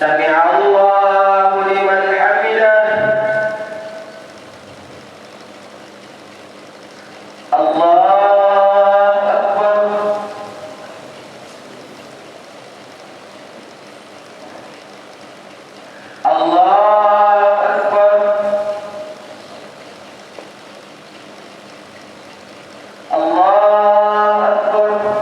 سمع الله لمن حمده الله أكبر الله أكبر الله أكبر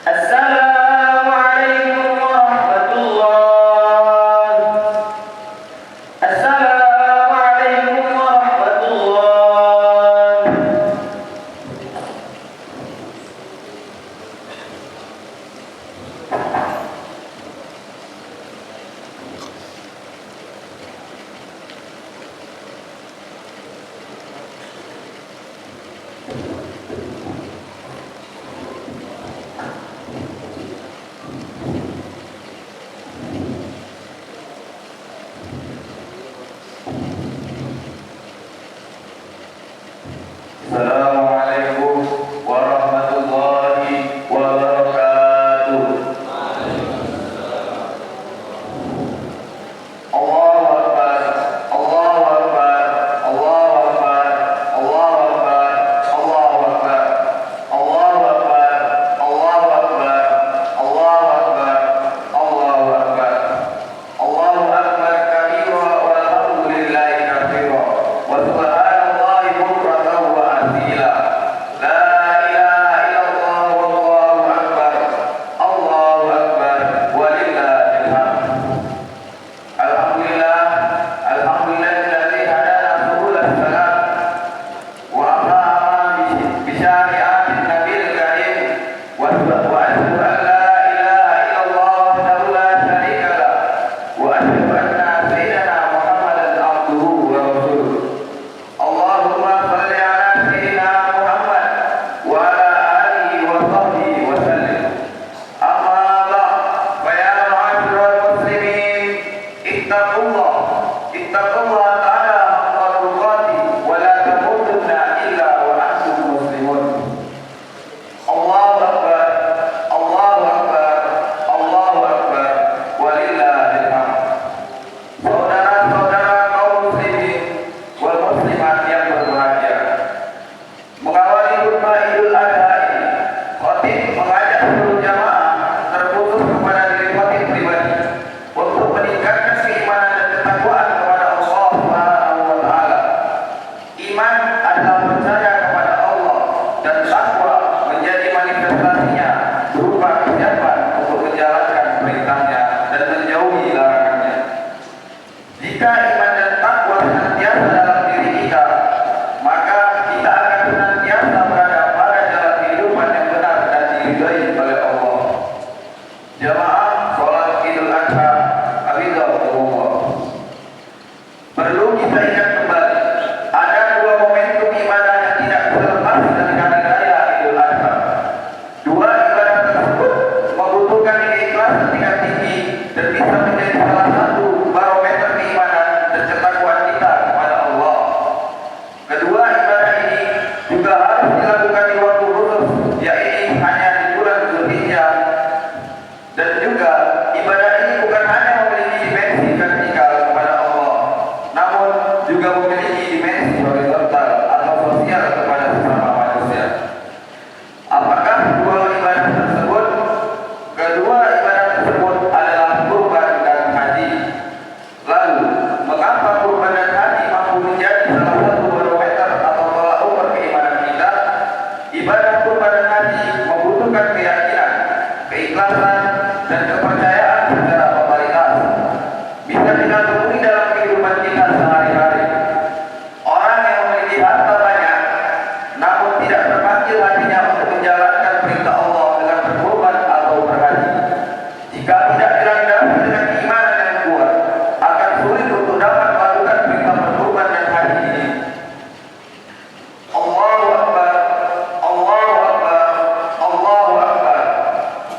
Assalamualaikum warahmatullahi. Assalamualaikum warahmatullahi. Assalamualaikum warahmatullahi wabarakatuh. Allahu Akbar, Allahu Akbar, Allahu Akbar, Allahu Akbar, Allahu Akbar, Allahu Akbar, Allahu Akbar, Allahu Akbar, Allahu Akbar, Allahu Akbar kabira walhamdulillahi katsira wa subhanallahi bukratan wa asila. La ilaha illallah wallahu akbar, Allahu akbar walillahil hamd. Alhamdulillah, alhamdulillahilladzi hadana subul salam wa amara bi syari'atin nabiyil karim wa ashhadu an la ilaha illallah wahdahu la syarika lah wa ashhadu anna sayyidana Muhammadan abduhu wa rasuluh. Allahumma shalli ala sayyidina Muhammad wa ala alihi wa sahbihi wa sallim. Amma ba'd, fa ya ma'asyiral muslimin, ittaqullah ta'ala haqqa tuqatih wa la tamutunna illa wa antum muslimun. Allahu akbar, Allahu akbar, Allahu akbar walillahil hamd. Saudara-saudara kaum muslimin wal muslimat yang berbahagia, mengawali khutbah Idul Adha ini, khatib mengajak seluruh jamaah terkhusus kepada diri khatib pribadi untuk meningkatkan keimanan dan ketakwaan kepada Allah Subhanahu wa taala. Iman adalah percaya kepada Allah dan takwa menjadi manifestasinya berupa kesiapan untuk menjalankan perintahnya dan menjauhi larangannya. Jika iman dan takwa senantiasa dalam diri kita, maka kita akan senantiasa berada pada jalan kehidupan yang benar dan diridhai oleh Allah. Jamaah sholat Idul Adha, Hafizahumullah. Perlu kita ingat kembali, ada dua momentum ibadah yang tidak terlepas dari hari raya Idul Adha. Dua ibadah tersebut membutuhkan keikhlasan tingkat tinggi dan bisa menjadi salah satu barometer keimanan dan ketakwaan kita kepada Allah. Kedua ibadah ini juga harus dilakukan di waktu khusus, yaitu hanya di bulan Zulhijjah. Dan juga ibadah ini bukan hanya memiliki dimensi vertikal kepada Allah, namun juga memiliki dimensi horizontal atau sosial kepada sesama manusia. Apakah dua ibadah tersebut? Kedua ibadah tersebut adalah kurban dan haji. Lalu, mengapa kurban dan haji mampu menjadi salah satu barometer atau tolak ukur keimanan kita? Ibadah kurban dan haji membutuhkan keyakinan, keikhlasan, dan kepercayaan secara totalitas. Bisa kita temui dalam kehidupan kita sehari-hari. Orang yang memiliki harta banyak, namun tidak terpanggil hatinya untuk menjalankan perintah Allah dengan berkurban atau berhaji. Jika tidak dilandasi dengan keimanan yang kuat, akan sulit untuk dapat melakukan perintah berkurban dan haji ini. Allahu Akbar, Allahu Akbar, Allahu Akbar.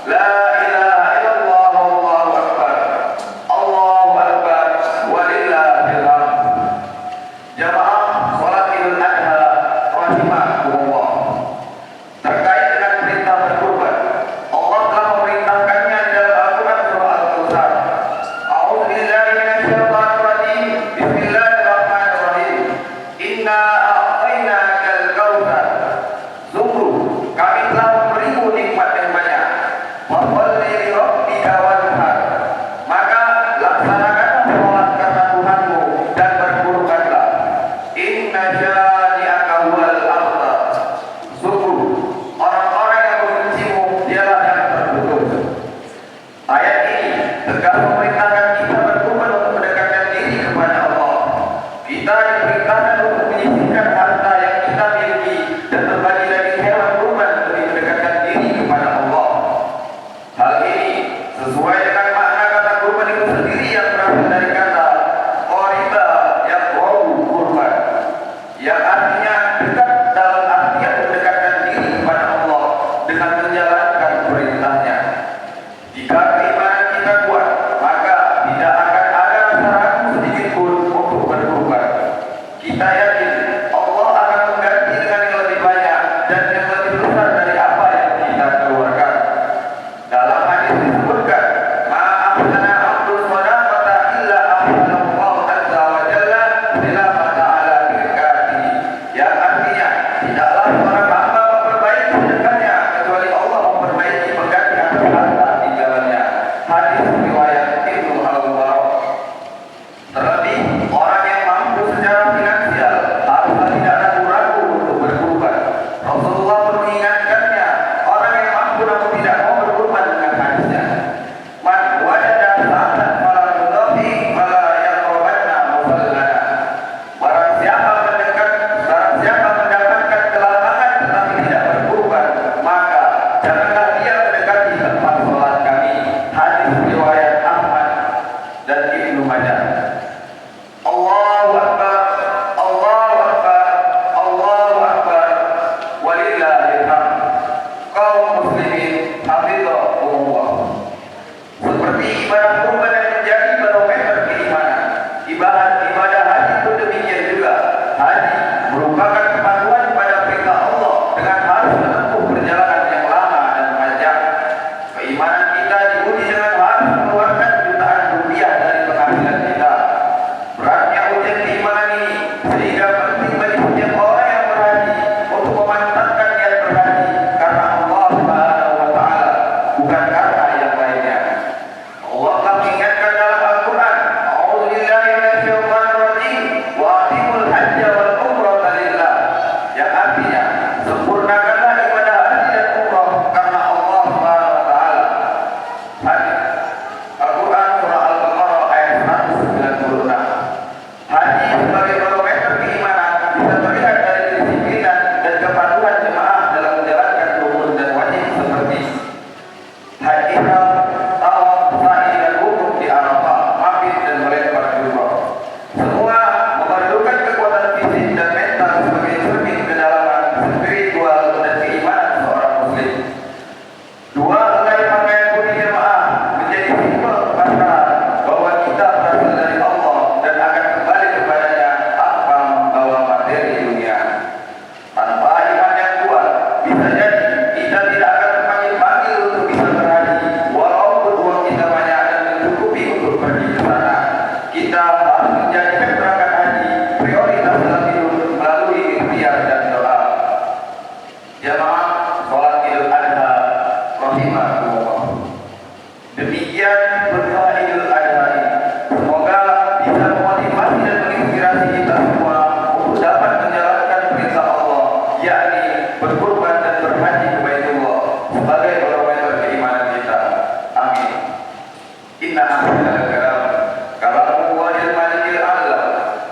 La ilaha illallah Jika keimanan kita kuat, maka tidak akan ada rasa ragu sedikit pun untuk berkorban. Kita yakin Allah akan mengganti dengan yang lebih banyak dan yang lebih besar dari apa yang kita keluarkan. Dalam hadis disebutkan, "Ma'ahsana abdul sadaqata illa ahsanallahu azza wa jalla silafata ala birkatihi." Yang artinya, tidaklah seorang hamba memperbaiki sedekahnya kecuali Allah memperbaiki pengganti atas harta tinggalannya. Hadis riwayat Ibnu Al-Mubarak. Terlebih, orang yang mampu secara finansial haruslah tidak ragu-ragu untuk berkorban. Rasulullah pun mengingatkannya, orang yang mampu namun tidak mau berkorban dengan hadisnya. Man wajada sa'atan fala yudhi fala yaqrabanna musallana. Barang siapa mendapatkan kelapangan tetapi tidak berkorban, maka janganlah dia mendekati tempat sholat kami. Hadis riwayat Ahmad dan Ibnu Majah. Allahu Akbar, Allahu Akbar, Allahu Akbar, walillahil hamd. Kaum muslimin hafizahumullah. Seperti ibadah kurban yang menjadi barometer keimanan, ibadah haji pun demikian juga. Haji merupakan kepatuhan pada perintah Allah dengan harus menempuh perjalanan yang lama dan panjang. Keimanan kita diuji dengan harus mengeluarkan jutaan rupiah dari penghasilan kita. Beratnya ujian keimanan ini sehingga penting bagi setiap orang yang berhaji untuk memantapkan niat berhaji karena Allah Subhanahu wa Ta'ala, bukan karena yang lainnya. Allah telah mengingatkan dalam Al-Quran, "A'udzubillahi minasyaitonir rajim, wa atimul hajja wal umrata lillah." Yang artinya, sempurnakanlah ibadah haji dan umrah karena Allah Subhanahu wa Ta'ala. Hadis Al-Quran surah Al-Baqarah ayat 196. Haji sebagai barometer keimanan bisa terlihat dari kedisiplinan dan kepatuhan jemaah dalam menjalankan rukun dan wajib seperti haji ihram, tawaf, sa'i dan wukuf di Arafah, mabit dan melempar jumrah. Semua memerlukan kekuatan fisik dan mental sebagai cermin kedalaman spiritual dan keimanan seorang muslim. Dua helai pakaian putih jemaah menjadi simbol kepastian bahwa kita berasal dari Allah dan akan kembali kepadanya tanpa membawa materi dunia. Tanpa iman yang kuat, bisa jadi kita tidak akan terpanggil-panggil untuk bisa berhaji, walaupun uang kita banyak dan mencukupi untuk pergi ke sana. Kita harus menjadikan berangkat haji prioritas dalam hidup melalui ikhtiar dan doa. Jamaah sholat Idul Adha rahimakumullah. Demikian berkah Idul Adha ini. Semoga bisa memotivasi dan menginspirasi kita semua untuk dapat menjalankan perintah Allah, yakni berkurban dan berhaji ke Baitullah sebagai barometer keimanan kita. Amin. Inna ahsanal kalam kalamullahil malikil a'la.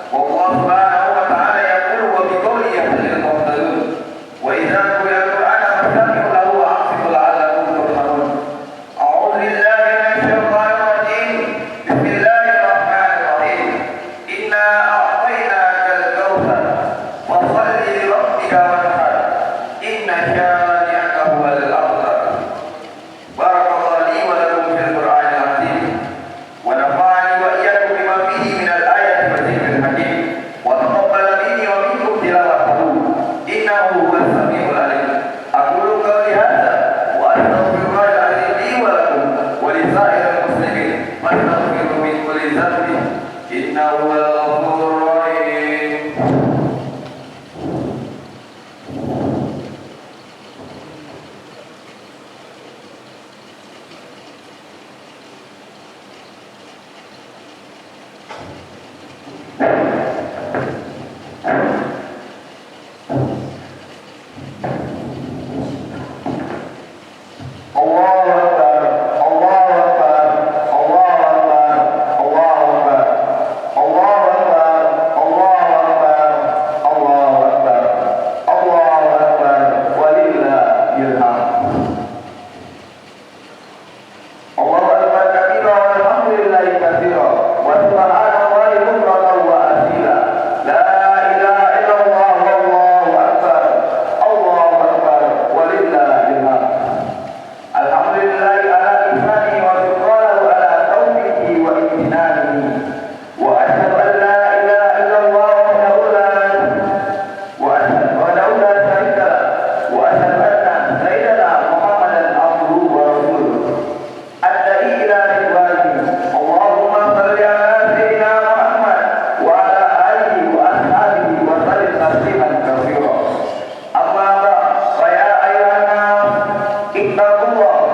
Wallahu subhanahu wa ta'ala yaqulu wa biqawli yahdil muhtadun. Wa idza quri'a al-Qur'anu fastami'u lahu wa ansitu la'allakum turhamun. A'udzu billahi minasyaitonir rajim. Bismillahirrahmanirrahim. Inna a'tainakal kautsar fashalli li rabbika wanhar. Inna syani'aka huwal abtar. Barakallahu li wa lakum fil Qur'anil azim. Wa nafa'ani wa iyyakum bima fihi minal ayati wa dzikril hakim. Wa taqabbal minni wa minkum tilawatahu. Innahu huwas samiul alim. Aqulu qawli hadza wa astaghfirullah al-azim li wa lakum wa li sa'iril muslimin fastaghfiruhu min kulli dhanbin innahu huwal ghafurur rahim. Allahu Akbar, Allahu Akbar, Allahu Akbar, Allahu Akbar, Allahu Akbar, Allahu Akbar, Allahu Akbar, Allahu Akbar, walillahil hamd. Allahu Akbar kabira walhamdulillahi katsira wa subhanallahi bukratan wa asila. La ilaha illallah wallahu akbar. Allahu Akbar walillahil hamd. Alhamdulillah. ittaqullah